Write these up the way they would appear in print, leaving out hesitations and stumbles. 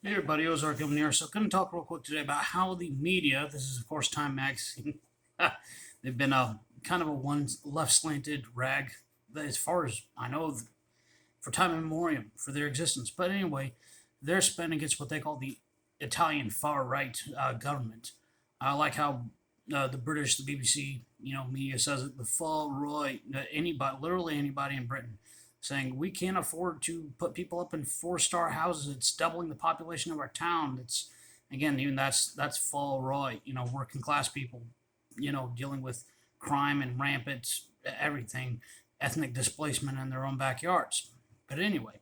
Hey everybody, Ozark Gilman here. So, going to talk real quick today about how the media, this is of course Time Magazine, they've been a kind of a one left slanted rag, as far as I know, for time immemorial for their existence. But anyway, they're spent against what they call the Italian far right government. I like how the British, the BBC, media says it, the far right, anybody, literally anybody in Britain, saying we can't afford to put people up in four-star houses. It's doubling the population of our town. It's again, even that's far right. Working class people, dealing with crime and rampant everything, ethnic displacement in their own backyards. But anyway,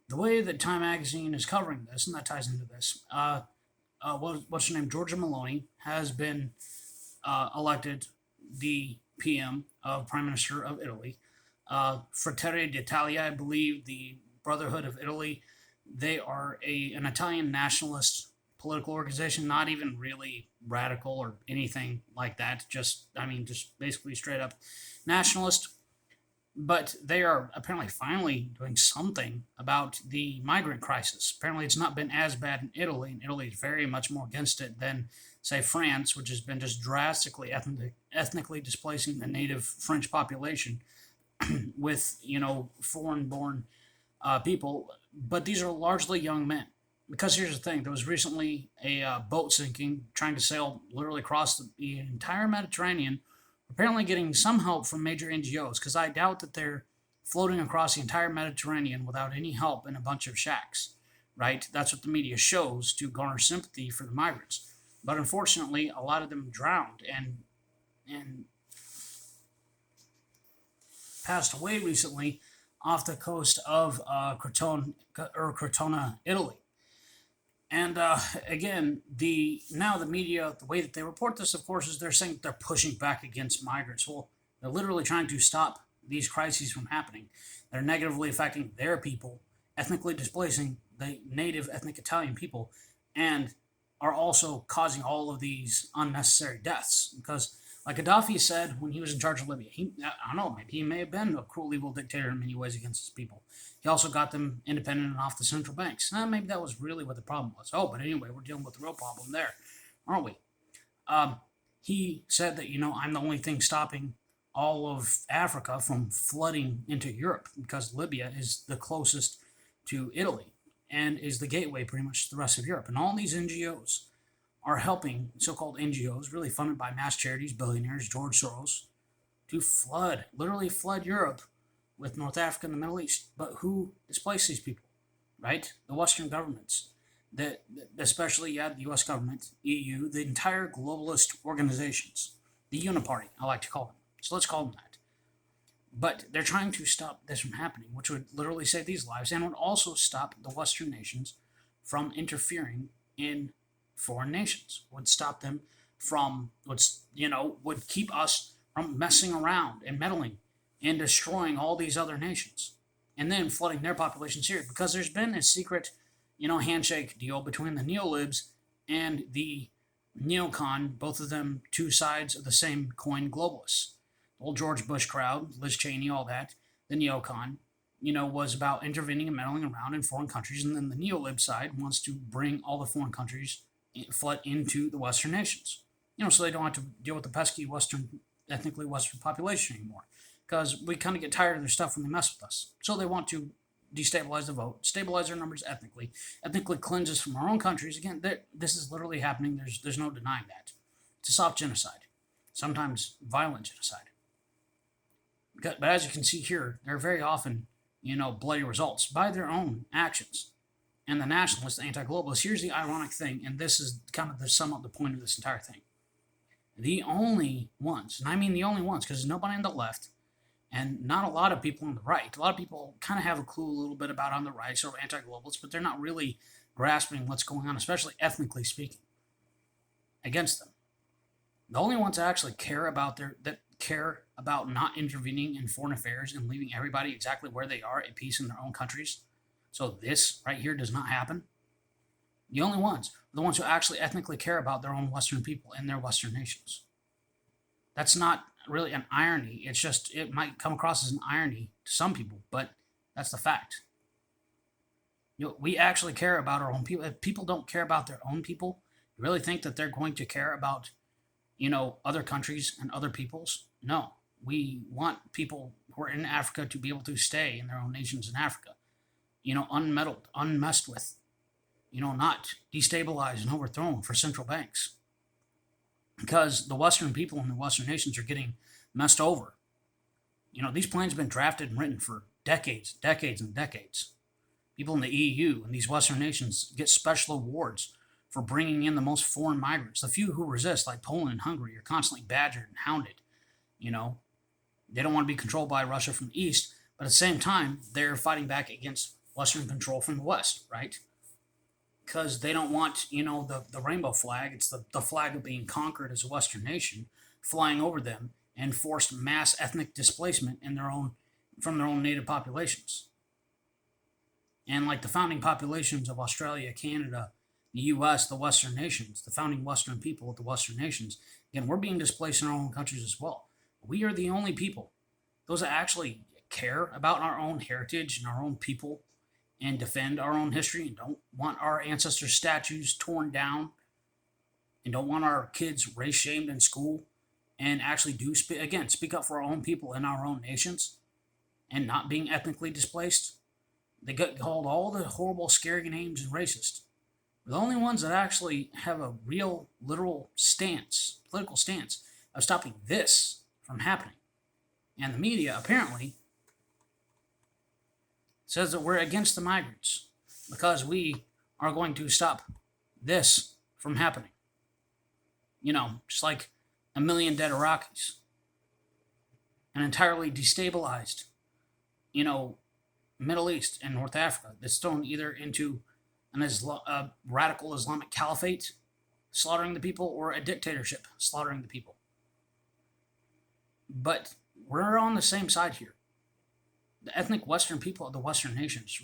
the way that Time Magazine is covering this, and that ties into this, what's her name? Georgia Meloni has been elected the PM of Prime Minister of Italy. Fratelli d'Italia, I believe, the Brotherhood of Italy, they are an Italian nationalist political organization, not even really radical or anything like that. Just basically straight up nationalist. But they are apparently finally doing something about the migrant crisis. Apparently, it's not been as bad in Italy, and Italy is very much more against it than, say, France, which has been just drastically ethnically displacing the native French population with, foreign-born people. But these are largely young men. Because here's the thing: there was recently a boat sinking trying to sail literally across the entire Mediterranean, apparently getting some help from major NGOs, because I doubt that they're floating across the entire Mediterranean without any help in a bunch of shacks, right? That's what the media shows to garner sympathy for the migrants. But unfortunately, a lot of them drowned and passed away recently off the coast of Crotona, Italy. And again, the media, the way that they report this, of course, is they're saying they're pushing back against migrants. Well, they're literally trying to stop these crises from happening. They're negatively affecting their people, ethnically displacing the native ethnic Italian people, and are also causing all of these unnecessary deaths. Because, like Gaddafi said when he was in charge of Libya, I don't know, maybe he may have been a cruel, evil dictator in many ways against his people. He also got them independent and off the central banks. Maybe that was really what the problem was. Oh, but anyway, we're dealing with the real problem there, aren't we? Um, he said that, I'm the only thing stopping all of Africa from flooding into Europe because Libya is the closest to Italy and is the gateway pretty much to the rest of Europe. And all these NGOs are helping, so-called NGOs, really funded by mass charities, billionaires, George Soros, to literally flood Europe with North Africa and the Middle East. But who displaced these people, right? The Western governments, especially, the U.S. government, EU, the entire globalist organizations, the Uniparty, I like to call them. So let's call them that. But they're trying to stop this from happening, which would literally save these lives and would also stop the Western nations from interfering in foreign nations, would stop them from, would keep us from messing around and meddling and destroying all these other nations and then flooding their populations here. Because there's been a secret, handshake deal between the neolibs and the neocon, both of them two sides of the same coin globalists. The old George Bush crowd, Liz Cheney, all that, the neocon, was about intervening and meddling around in foreign countries. And then the neolib side wants to bring all the foreign countries flood into the Western nations, so they don't have to deal with the pesky ethnically Western population anymore. Because we kind of get tired of their stuff when they mess with us. So they want to destabilize the vote, stabilize our numbers ethnically cleanse us from our own countries. Again, this is literally happening. There's no denying that. It's a soft genocide, sometimes violent genocide. But as you can see here, there are very often, bloody results by their own actions. And the nationalists, the anti-globalists, here's the ironic thing, and this is kind of the sum up the point of this entire thing. The only ones, and I mean the only ones, because there's nobody on the left, and not a lot of people on the right. A lot of people kind of have a clue a little bit about on the right, sort of anti-globalists, but they're not really grasping what's going on, especially ethnically speaking, against them. The only ones that actually care about not intervening in foreign affairs and leaving everybody exactly where they are at peace in their own countries, so this right here does not happen. The only ones are the ones who actually ethnically care about their own Western people and their Western nations. That's not really an irony. It's just, it might come across as an irony to some people, but that's the fact. We actually care about our own people. If people don't care about their own people, you really think that they're going to care about, other countries and other peoples? No. We want people who are in Africa to be able to stay in their own nations in Africa, unmeddled, unmessed with, not destabilized and overthrown for central banks. Because the Western people and the Western nations are getting messed over. These plans have been drafted and written for decades, decades, and decades. People in the EU and these Western nations get special awards for bringing in the most foreign migrants. The few who resist, like Poland and Hungary, are constantly badgered and hounded. You know, they don't want to be controlled by Russia from the east, but at the same time, they're fighting back against Western control from the west, right? Because they don't want, the rainbow flag. It's the flag of being conquered as a Western nation, flying over them and forced mass ethnic displacement from their own native populations. And like the founding populations of Australia, Canada, the US, the Western nations, the founding Western people of the Western nations, again, we're being displaced in our own countries as well. We are the only people, those that actually care about our own heritage and our own people and defend our own history and don't want our ancestors' statues torn down and don't want our kids race shamed in school and actually speak up for our own people in our own nations and not being ethnically displaced. They get called all the horrible, scary names and racist. We're the only ones that actually have a real, literal political stance of stopping this from happening. And the media apparently says that we're against the migrants because we are going to stop this from happening. Just like a million dead Iraqis, an entirely destabilized, Middle East and North Africa that's thrown either into a radical Islamic caliphate slaughtering the people or a dictatorship slaughtering the people. But we're on the same side here. The ethnic Western people of the Western nations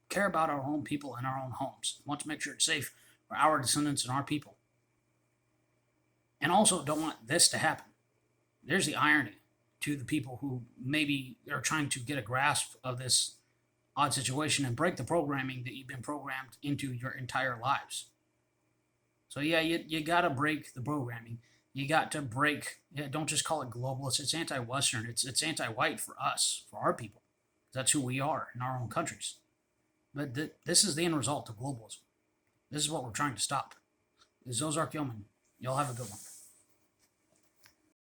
care about our own people and our own homes. We want to make sure it's safe for our descendants and our people. And also don't want this to happen. There's the irony to the people who maybe are trying to get a grasp of this odd situation and break the programming that you've been programmed into your entire lives. So yeah, you got to break the programming. You got to don't just call it globalist. It's anti-Western. It's anti-white for us, for our people. That's who we are in our own countries. But this is the end result of globalism. This is what we're trying to stop. This is Ozark Yeoman. Y'all have a good one.